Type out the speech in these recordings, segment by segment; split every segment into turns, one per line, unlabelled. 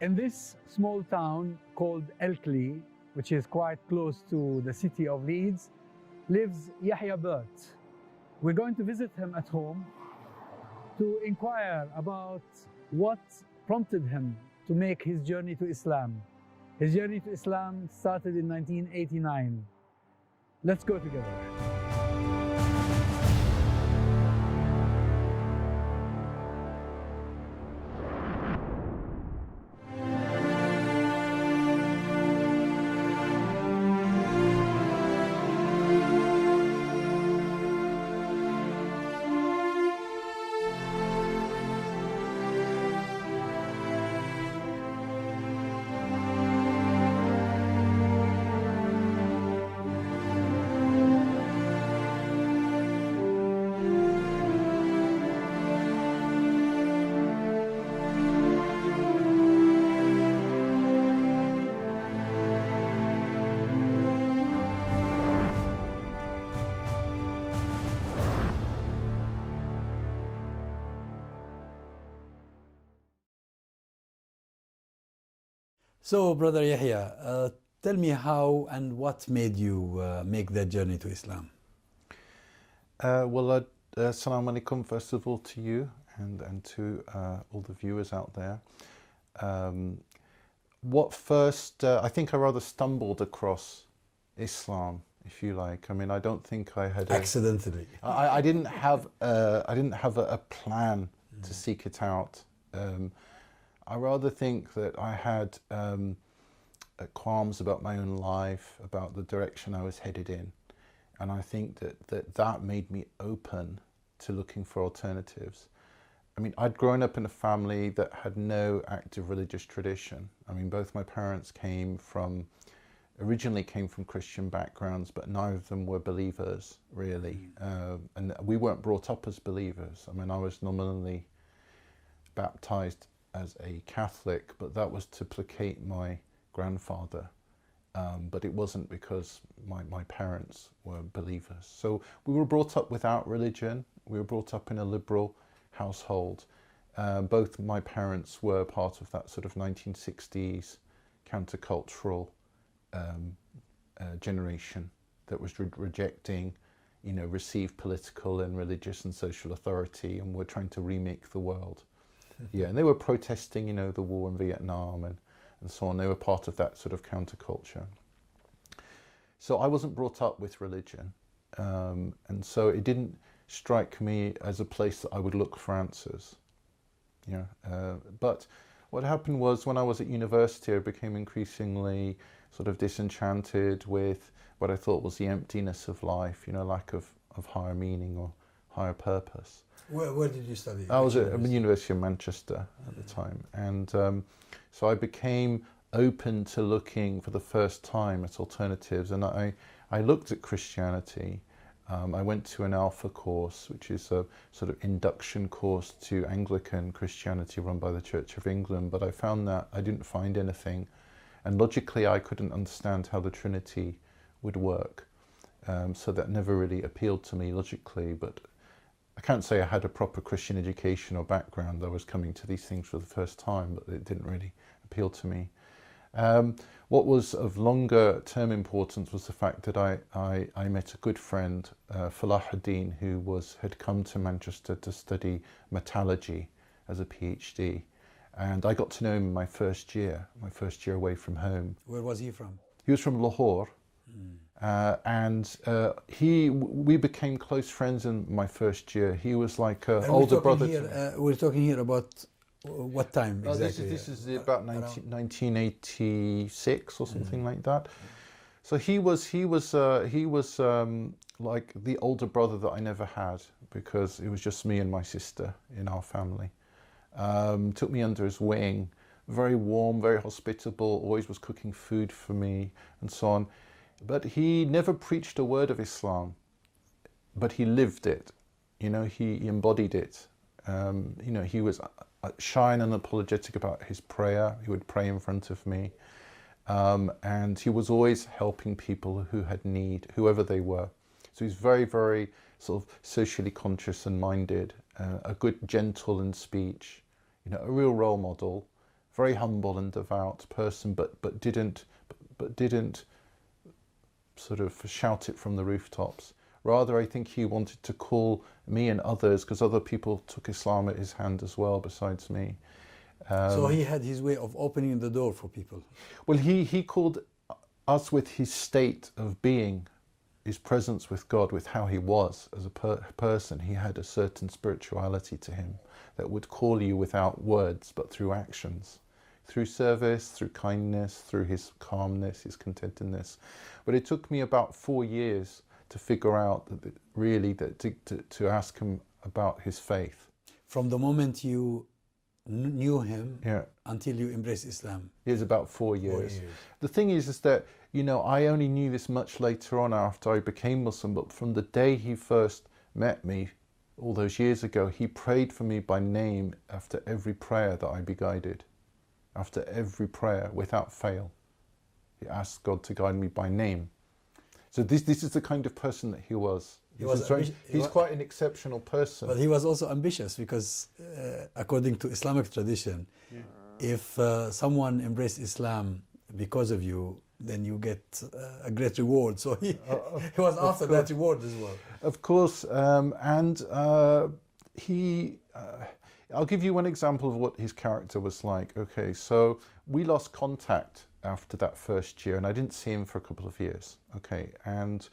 In this small town called Elkli, which is quite close to the city of Leeds, lives Yahya Birt. We're going to visit him at home to inquire about what prompted him to make his journey to Islam. His journey to Islam started in 1989. Let's go together. So, Brother Yahya, tell me how and what made you make that journey to Islam?
Assalamu alaikum, first of all, to you and to all the viewers out there. I think I rather stumbled across Islam, if you like. I mean, I don't think I had
accidentally.
I didn't have a plan to seek it out. I rather think that I had qualms about my own life, about the direction I was headed in. And I think that made me open to looking for alternatives. I mean, I'd grown up in a family that had no active religious tradition. I mean, both my parents originally came from Christian backgrounds, but neither of them were believers, really. And we weren't brought up as believers. I mean, I was nominally baptized as a Catholic, but that was to placate my grandfather. But it wasn't because my parents were believers. So we were brought up without religion. We were brought up in a liberal household. Both my parents were part of that sort of 1960s countercultural generation that was rejecting, received political and religious and social authority, and were trying to remake the world. Yeah, and they were protesting, the war in Vietnam and so on. They were part of that sort of counterculture. So I wasn't brought up with religion, and so it didn't strike me as a place that I would look for answers. But what happened was, when I was at university, I became increasingly sort of disenchanted with what I thought was the emptiness of life, lack of higher meaning or higher purpose.
Where did you study?
I was at the University of Manchester at the time, and so I became open to looking for the first time at alternatives, and I looked at Christianity. I went to an Alpha course, which is a sort of induction course to Anglican Christianity run by the Church of England, but I found that I didn't find anything, and logically I couldn't understand how the Trinity would work, so that never really appealed to me logically. But I can't say I had a proper Christian education or background. I was coming to these things for the first time, but it didn't really appeal to me. What was of longer term importance was the fact that I met a good friend, Falahuddin, who had come to Manchester to study metallurgy as a PhD. And I got to know him in my first year away from home.
Where was he from?
He was from Lahore. We became close friends in my first year. He was like an older brother to me.
We're talking here about what time exactly?
This is about 1986 or something like that. So he was like the older brother that I never had, because it was just me and my sister in our family. Took me under his wing, very warm, very hospitable, always was cooking food for me and so on. But he never preached a word of Islam, but he lived it. He embodied it. He was shy and unapologetic about his prayer. He would pray in front of me. And he was always helping people who had need, whoever they were. So he's very, very sort of socially conscious and minded, a good, gentle in speech, a real role model very humble and devout person, but didn't sort of shout it from the rooftops. Rather, I think he wanted to call me and others, because other people took Islam at his hand as well besides me.
So he had his way of opening the door for people.
Well, he called us with his state of being, his presence with God, with how he was as a person. He had a certain spirituality to him that would call you without words, but through actions, through service, through kindness, through his calmness, his contentedness. But it took me about 4 years to figure out that really to ask him about his faith.
From the moment you knew him,
yeah,
until you embraced Islam?
It was about 4 years.
4 years.
The thing is that, you know, I only knew this much later on after I became Muslim, but from the day he first met me, all those years ago, he prayed for me by name after every prayer that I be guided. After every prayer, without fail. He asked God to guide me by name. So this is the kind of person that he was. He's quite an exceptional person.
But he was also ambitious, because according to Islamic tradition, if someone embraced Islam because of you, then you get a great reward. So he was after that reward as well.
Of course, I'll give you one example of what his character was like. Okay, so we lost contact after that first year, and I didn't see him for a couple of years. Okay, and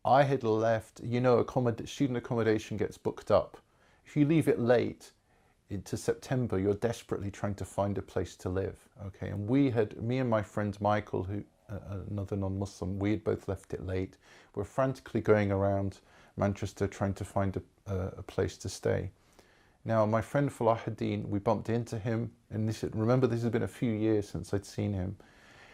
I had left, you know, student accommodation gets booked up. If you leave it late into September, you're desperately trying to find a place to live. Okay, and me and my friend Michael, who another non-Muslim, we had both left it late. We're frantically going around Manchester trying to find a place to stay. Now, my friend Falahuddin, we bumped into him, and remember, this has been a few years since I'd seen him.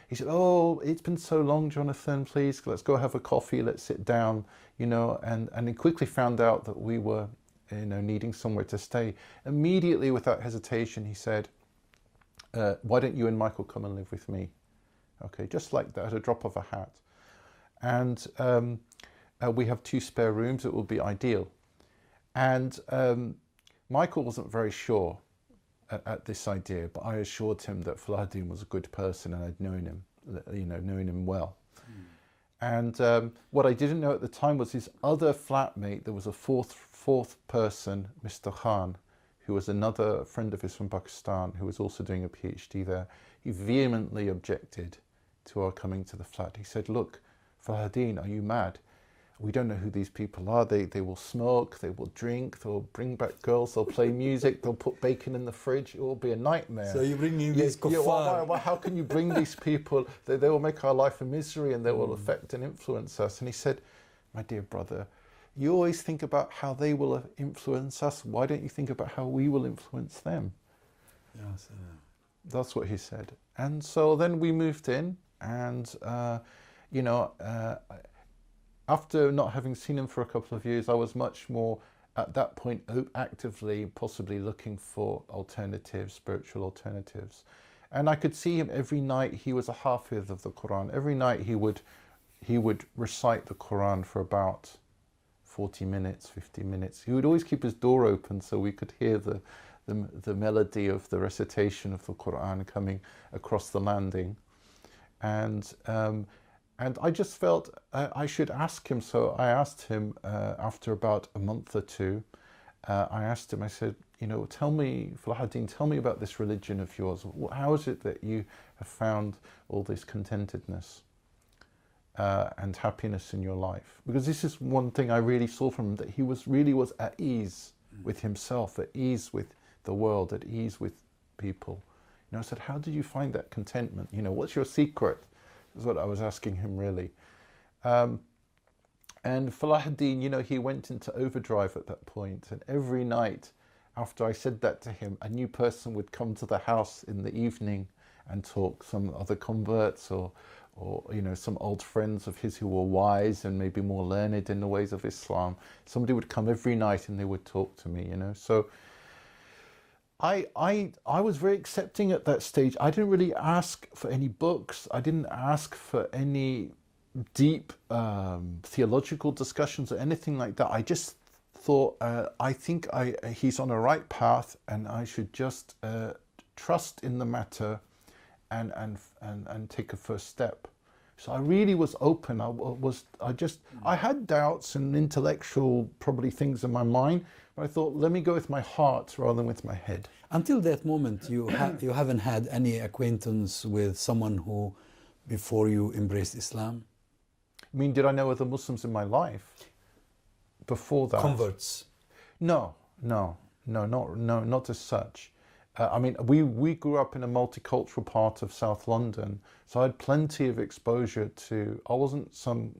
He said, "Oh, it's been so long, Jonathan, please, let's go have a coffee, let's sit down," you know, and he quickly found out that we were, you know, needing somewhere to stay. Immediately, without hesitation, he said, "Why don't you and Michael come and live with me?" Okay, just like that, at a drop of a hat. And we have 2 spare rooms, it will be ideal. And Michael wasn't very sure at this idea, but I assured him that Falahuddin was a good person and I'd known him, you know, known him well. And what I didn't know at the time was his other flatmate. There was a fourth person, Mr. Khan, who was another friend of his from Pakistan, who was also doing a PhD there. He vehemently objected to our coming to the flat. He said, "Look, Falahuddin, are you mad? We don't know who these people are. They will smoke, they will drink, they'll bring back girls, they'll play music, they'll put bacon in the fridge. It will be a nightmare."
So you bring in these kuffar.
How can you bring these people? They will make our life a misery and they will affect and influence us. And he said, "My dear brother, you always think about how they will influence us. Why don't you think about how we will influence them?"
Yes,
That's what he said. And so then we moved in, and you know, after not having seen him for a couple of years, I was much more, at that point, actively, possibly looking for alternatives, spiritual alternatives. And I could see him every night. He was a hafiz of the Quran. Every night he would recite the Quran for about 40 minutes, 50 minutes. He would always keep his door open so we could hear the melody of the recitation of the Quran coming across the landing. And I just felt I should ask him. So I asked him after about a month or 2, I asked him, I said, "You know, tell me, Falahuddin, tell me about this religion of yours. How is it that you have found all this contentedness and happiness in your life?" Because this is one thing I really saw from him, that he really was at ease with himself, at ease with the world, at ease with people. You know, I said, "How did you find that contentment? You know, what's your secret?" Is what I was asking him, really. And Falahuddin, you know, he went into overdrive at that point, and every night after I said that to him, a new person would come to the house in the evening and talk, some other converts or you know, some old friends of his who were wise and maybe more learned in the ways of Islam. Somebody would come every night and they would talk to me, you know. So I was very accepting at that stage. I didn't really ask for any books. I didn't ask for any deep theological discussions or anything like that. I just thought, I think he's on a right path, and I should just trust in the matter and take a first step. So I really was open. I had doubts and intellectual probably things in my mind, but I thought, let me go with my heart rather than with my head.
Until that moment, you haven't had any acquaintance with someone who, before you embraced Islam?
I mean, did I know other Muslims in my life before that?
Converts?
No, not as such. I mean, we grew up in a multicultural part of South London, so I had plenty of exposure to. I wasn't some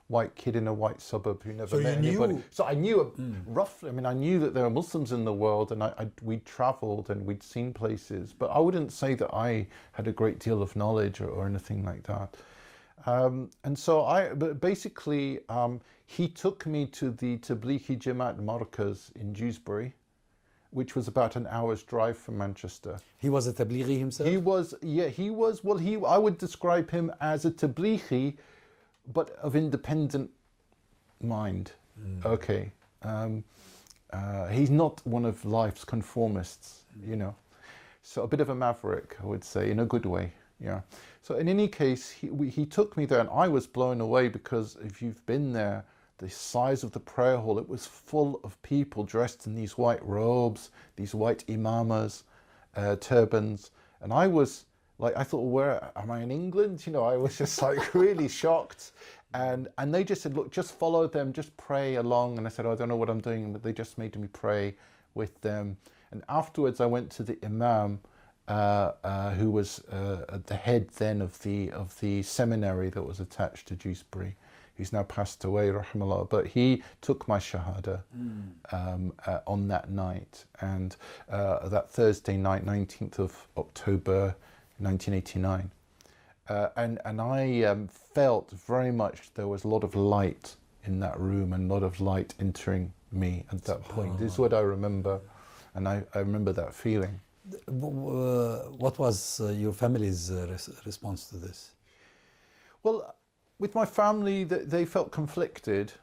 white kid in a white suburb who never met anybody. So I knew roughly. I mean, I knew that there were Muslims in the world, and we'd travelled and we'd seen places, but I wouldn't say that I had a great deal of knowledge or anything like that. And so but basically, he took me to the Tablighi Jamaat Markaz in Dewsbury, which was about an hour's drive from Manchester.
He was a Tablighi himself?
I would describe him as a Tablighi, but of independent mind. Okay. He's not one of life's conformists, you know. So a bit of a maverick, I would say, in a good way. Yeah. So in any case, he took me there, and I was blown away because if you've been there, the size of the prayer hall, it was full of people dressed in these white robes, these white imamas, turbans. And I was like, I thought, where am I in England? You know, I was just like really shocked. And they just said, look, just follow them, just pray along. And I said, I don't know what I'm doing, but they just made me pray with them. And afterwards I went to the Imam, who was the head then of the seminary that was attached to Dewsbury. He's now passed away, rahimahullah, but he took my shahada on that night. And that Thursday night, 19th of October, 1989. And I felt very much there was a lot of light in that room and a lot of light entering me at that point. This is what I remember, and I remember that feeling.
What was your family's response to this?
Well, with my family, they felt conflicted.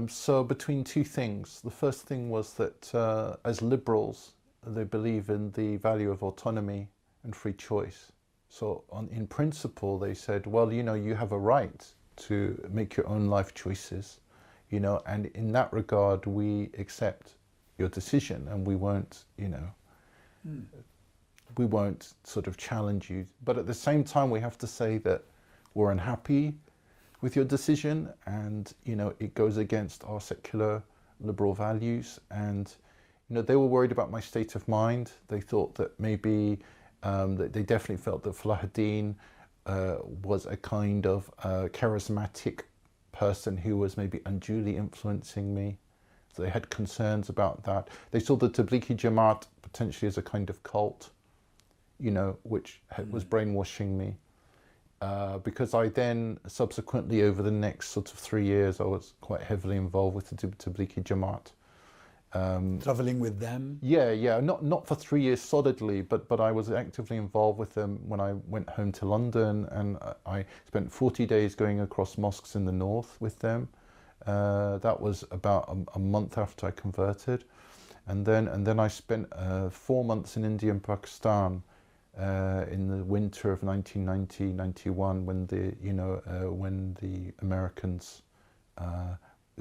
So between two things. The first thing was that as liberals, they believe in the value of autonomy and free choice. So in principle, they said, well, you know, you have a right to make your own life choices, you know, and in that regard, we accept your decision and we won't, you know, we won't sort of challenge you. But at the same time, we have to say that we're unhappy with your decision, and you know it goes against our secular liberal values. And you know they were worried about my state of mind. They thought that maybe they definitely felt that Falahuddin was a kind of charismatic person who was maybe unduly influencing me. So they had concerns about that. They saw the Tablighi Jamaat potentially as a kind of cult, you know, which was brainwashing me. Because I then subsequently over the next sort of 3 years I was quite heavily involved with the Tablighi Jamaat.
Traveling with them?
Yeah, not for 3 years solidly, but I was actively involved with them when I went home to London, and I spent 40 days going across mosques in the north with them. That was about a month after I converted, and then I spent 4 months in India and Pakistan. In the winter of 1990-91, when the Americans,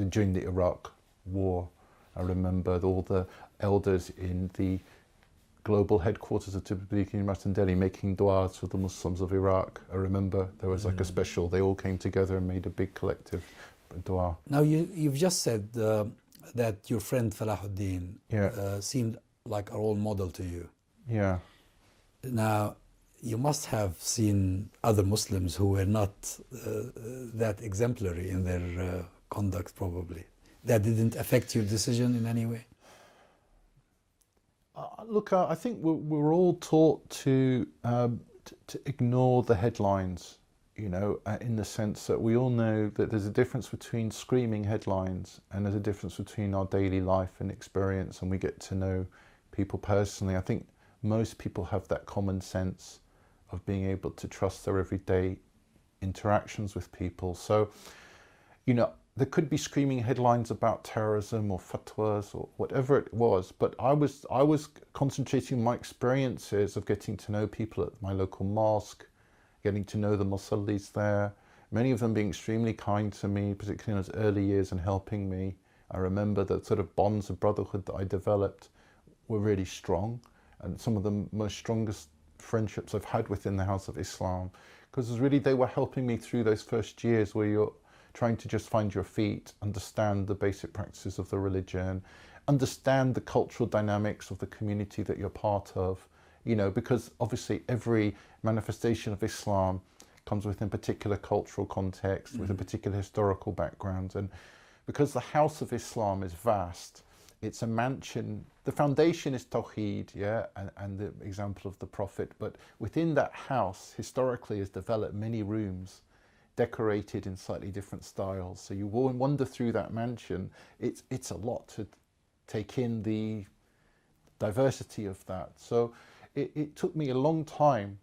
during the Iraq War, I remember all the elders in the global headquarters of Tablighi Jamaat in Delhi making du'as for the Muslims of Iraq. I remember there was like a special, they all came together and made a big collective du'a.
Now you've just said that your friend Falahuddin seemed like a role model to you.
Yeah.
Now, you must have seen other Muslims who were not that exemplary in their conduct, probably. That didn't affect your decision in any way?
Look, I think we're all taught to ignore the headlines, you know, in the sense that we all know that there's a difference between screaming headlines and there's a difference between our daily life and experience, and we get to know people personally. I think most people have that common sense of being able to trust their everyday interactions with people. So, you know, there could be screaming headlines about terrorism or fatwas or whatever it was, but I was concentrating my experiences of getting to know people at my local mosque, getting to know the musallis there, many of them being extremely kind to me, particularly in those early years, and helping me. I remember the sort of bonds of brotherhood that I developed were really strong, and some of the most strongest friendships I've had within the House of Islam, because really they were helping me through those first years where you're trying to just find your feet, understand the basic practices of the religion, understand the cultural dynamics of the community that you're part of, you know, because obviously every manifestation of Islam comes within a particular cultural context, with a particular historical background. And because the House of Islam is vast, it's a mansion. The foundation is Tawheed, yeah, and the example of the Prophet, but within that house, historically, has developed many rooms decorated in slightly different styles. So you wander through that mansion, it's a lot to take in the diversity of that. So it took me a long time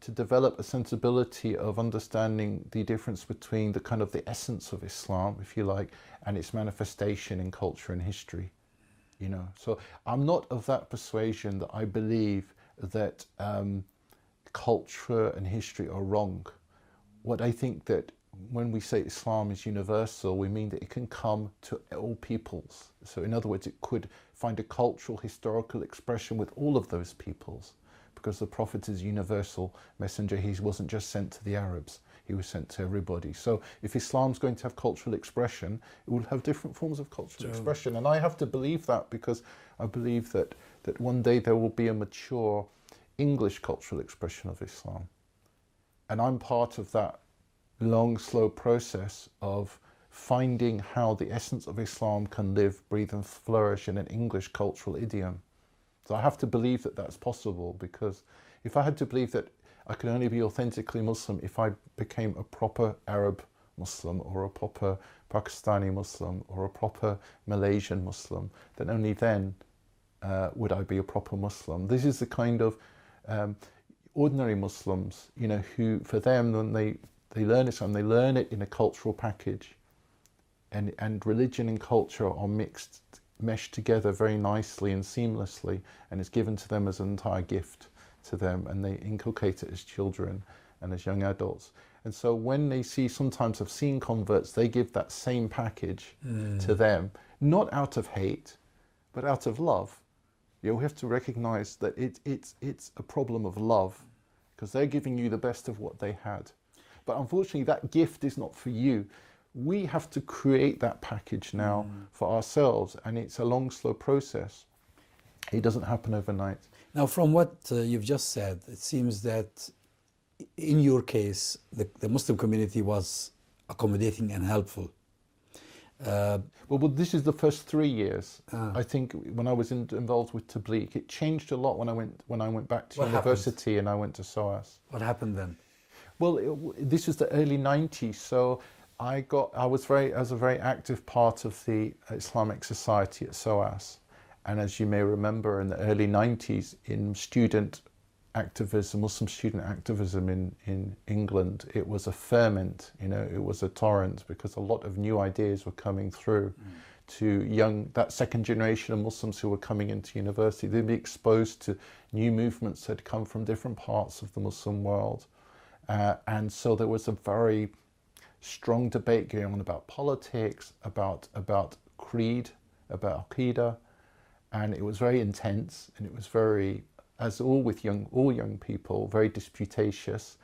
to develop a sensibility of understanding the difference between the kind of the essence of Islam, if you like, and its manifestation in culture and history. You know, so I'm not of that persuasion that I believe that culture and history are wrong. What I think that when we say Islam is universal, we mean that it can come to all peoples. So in other words, it could find a cultural, historical expression with all of those peoples, because the Prophet is universal messenger. He wasn't just sent to the Arabs, he was sent to everybody. So if Islam's going to have cultural expression, it will have different forms of cultural expression. And I have to believe that, because I believe that one day there will be a mature English cultural expression of Islam. And I'm part of that long, slow process of finding how the essence of Islam can live, breathe and flourish in an English cultural idiom. So I have to believe that that's possible, because if I had to believe that I could only be authentically Muslim if I became a proper Arab Muslim or a proper Pakistani Muslim or a proper Malaysian Muslim, then only then would I be a proper Muslim. This is the kind of ordinary Muslims, you know, who, for them, when they learn Islam, they learn it in a cultural package, and religion and culture are meshed together very nicely and seamlessly, and it's given to them as an entire gift to them, and they inculcate it as children and as young adults. And so when they see, sometimes I've seen converts, they give that same package to them, not out of hate, but out of love. You know, we have to recognize that it's a problem of love, because they're giving you the best of what they had. But unfortunately, that gift is not for you. We have to create that package now for ourselves, and it's a long, slow process. It doesn't happen overnight.
Now, from what you've just said, it seems that in your case, the Muslim community was accommodating and helpful.
Well, this is the first 3 years. I think when I was involved with Tabligh, it changed a lot when I went back to university and I went to SOAS.
What happened then?
Well, this was the early 90s, so I was a very active part of the Islamic Society at SOAS. And as you may remember, in the early 90s, in student activism, Muslim student activism in England, it was a ferment, you know, it was a torrent, because a lot of new ideas were coming through to that second generation of Muslims who were coming into university. They'd be exposed to new movements that had come from different parts of the Muslim world. And so there was a very strong debate going on about politics, about creed, about Aqidah, and it was very intense, and it was very, as all young people, very disputatious,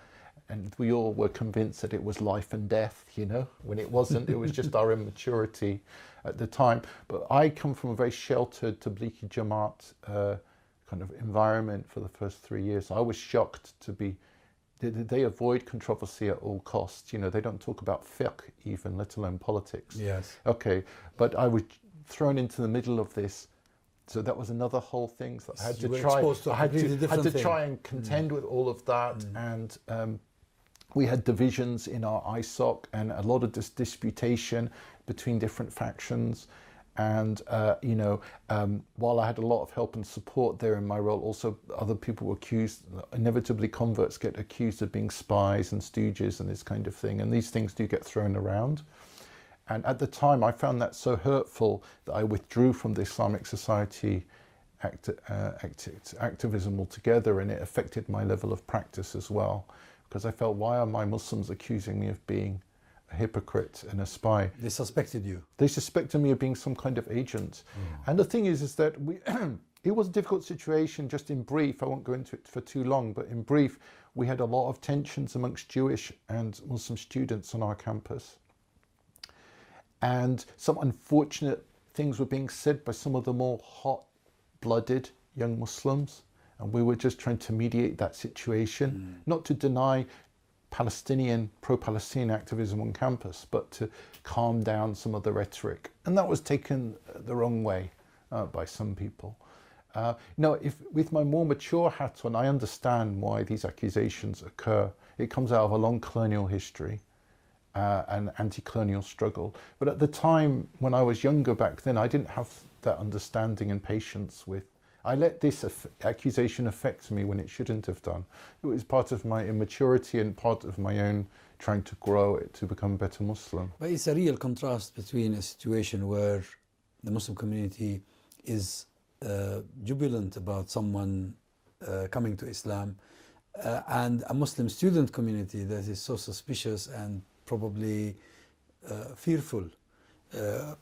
and we all were convinced that it was life and death, you know, when it wasn't. It was just our immaturity at the time. But I come from a very sheltered Tablighi Jamaat kind of environment for the first 3 years. I was shocked to be. They avoid controversy at all costs. You know, they don't talk about fiqh even, let alone politics.
Yes.
Okay, but I was thrown into the middle of this, so that was another whole thing that I had to try. I had to try and contend with all of that, and we had divisions in our ISOC and a lot of disputation between different factions. And, you know, while I had a lot of help and support there in my role, also other people were accused, inevitably converts get accused of being spies and stooges and this kind of thing. And these things do get thrown around. And at the time, I found that so hurtful that I withdrew from the Islamic Society activism altogether, and it affected my level of practice as well, because I felt, why are my Muslims accusing me of being a hypocrite and a spy?
They suspected you.
They suspected me of being some kind of agent. And the thing is that we it was a difficult situation. Just in brief, I won't go into it for too long, but in brief, we had a lot of tensions amongst Jewish and Muslim students on our campus. And some unfortunate things were being said by some of the more hot-blooded young Muslims. And we were just trying to mediate that situation, not to deny Palestinian, pro-Palestinian activism on campus, but to calm down some of the rhetoric. And that was taken the wrong way by some people. With my more mature hat on, I understand why these accusations occur. It comes out of a long colonial history and anti-colonial struggle. But at the time, when I was younger back then, I didn't have that understanding and patience with. I let this accusation affect me when it shouldn't have done. It was part of my immaturity and part of my own trying to grow it to become a better Muslim.
But it's a real contrast between a situation where the Muslim community is jubilant about someone coming to Islam and a Muslim student community that is so suspicious and probably fearful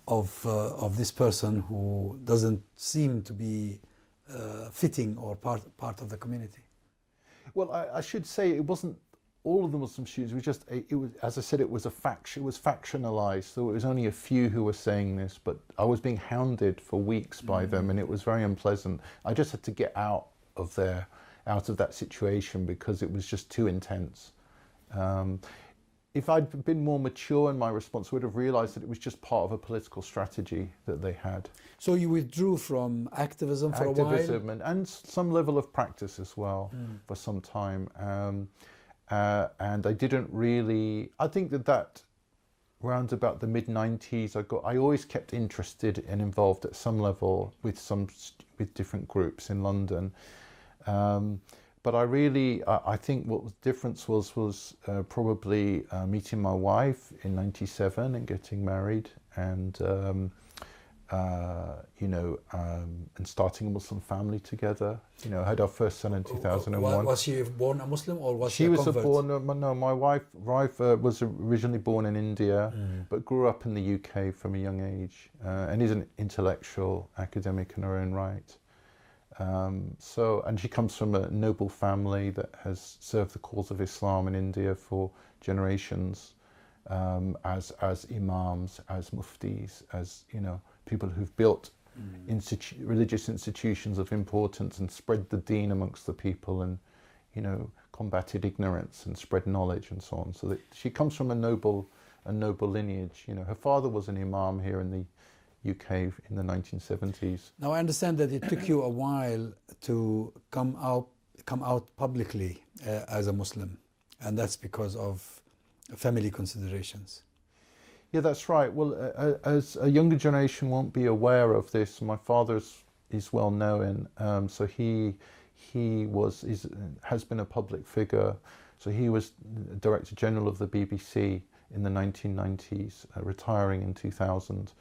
of this person who doesn't seem to be fitting or part of the community.
Well, I should say it wasn't all of the Muslim students. It was, as I said, it was factionalized. So it was only a few who were saying this, but I was being hounded for weeks by them, and it was very unpleasant. I just had to get out of that situation because it was just too intense. If I'd been more mature in my response, I would have realized that it was just part of a political strategy that they had.
So you withdrew from activism for a while?
Activism and some level of practice as well for some time. And I didn't really, I think that around about the mid-90s, I always kept interested and involved at some level with different groups in London. But I think what the difference was probably meeting my wife in '97 and getting married, and and starting a Muslim family together. Had our first son in 2001.
Was she born a Muslim or was she
a
convert?
No, my wife was originally born in India, but grew up in the UK from a young age, and is an intellectual academic in her own right. And she comes from a noble family that has served the cause of Islam in India for generations, as imams, as muftis, as people who've built religious institutions of importance and spread the deen amongst the people, and combated ignorance and spread knowledge and so on. So that she comes from a noble lineage. Her father was an imam here in the UK in the 1970s.
Now I understand that it took you a while to come out publicly as a Muslim, and that's because of family considerations.
Yeah, that's right. Well, as a younger generation won't be aware of this, my father is well known, so he has been a public figure. So he was Director General of the BBC in the 1990s, retiring in 2000.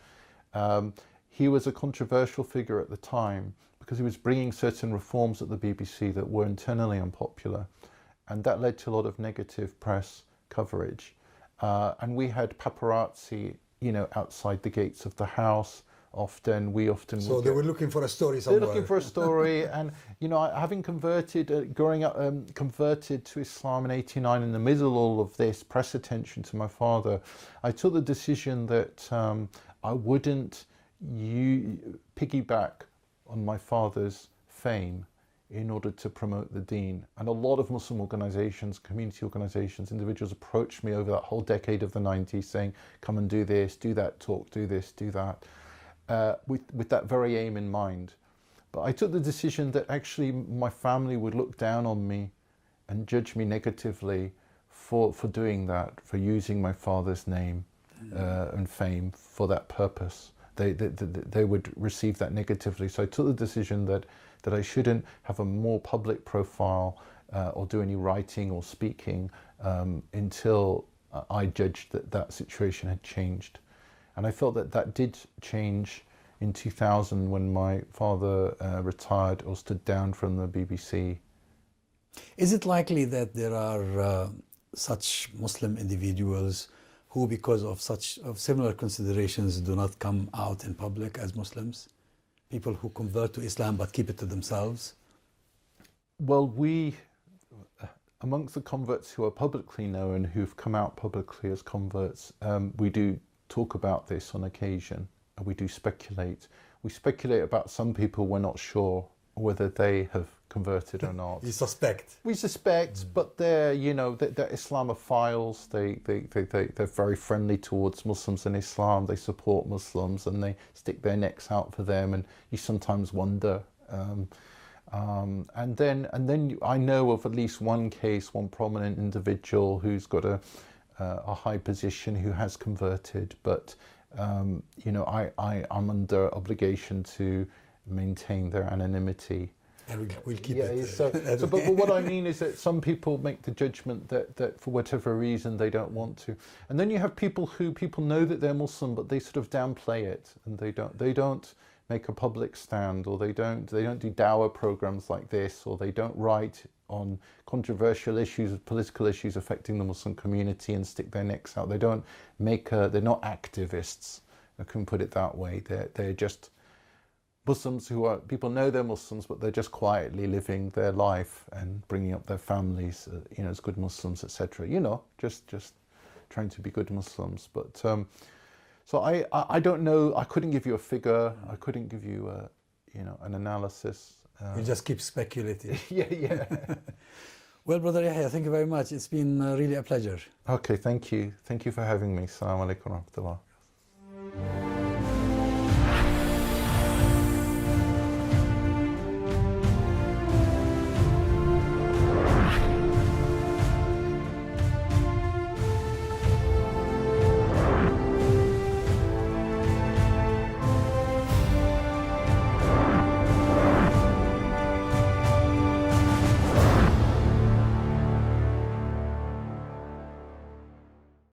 He was a controversial figure at the time because he was bringing certain reforms at the BBC that were internally unpopular, and that led to a lot of negative press coverage. And we had paparazzi, outside the gates of the house. So
they were looking for a story somewhere.
They're looking for a story, and having growing up, converted to Islam in '89, in the middle of all of this press attention to my father, I took the decision that I wouldn't piggyback on my father's fame in order to promote the deen. And a lot of Muslim organizations, community organizations, individuals approached me over that whole decade of the 90s saying, come and do this, do that talk, do this, do that, with that very aim in mind. But I took the decision that actually my family would look down on me and judge me negatively for doing that, for using my father's name and fame for that purpose. They would receive that negatively. So I took the decision that I shouldn't have a more public profile or do any writing or speaking until I judged that situation had changed. And I felt that that did change in 2000 when my father retired or stood down from the BBC.
Is it likely that there are such Muslim individuals who, because of similar considerations, do not come out in public as Muslims? People who convert to Islam but keep it to themselves?
Well, amongst the converts who are publicly known, who've come out publicly as converts, we do talk about this on occasion, and we do speculate. We speculate about some people. We're not sure whether they have converted or not.
You suspect?
We suspect, but they're, you know, they're Islamophiles. They're very friendly towards Muslims and Islam. They support Muslims and they stick their necks out for them. And you sometimes wonder. And then I know of at least one case, one prominent individual who's got a high position who has converted, but you know, I'm under obligation to maintain their anonymity.
And we'll keep
yeah,
it.
But what I mean is that some people make the judgment that for whatever reason they don't want to, and then you have people know that they're Muslim, but they sort of downplay it, and they don't make a public stand, or they don't do dawah programs like this, or they don't write on controversial issues, political issues affecting the Muslim community and stick their necks out. They don't they're not activists, I can put it that way. They're just Muslims people know they're Muslims, but they're just quietly living their life and bringing up their families, you know, as good Muslims, etc. You know, just trying to be good Muslims. But so I don't know. I couldn't give you a figure. I couldn't give you you know, an analysis.
You just keep speculating.
yeah.
Well, Brother Yahya, thank you very much. It's been really a pleasure.
Okay, thank you. Thank you for having me. Assalamu alaikum wa rahmatullah.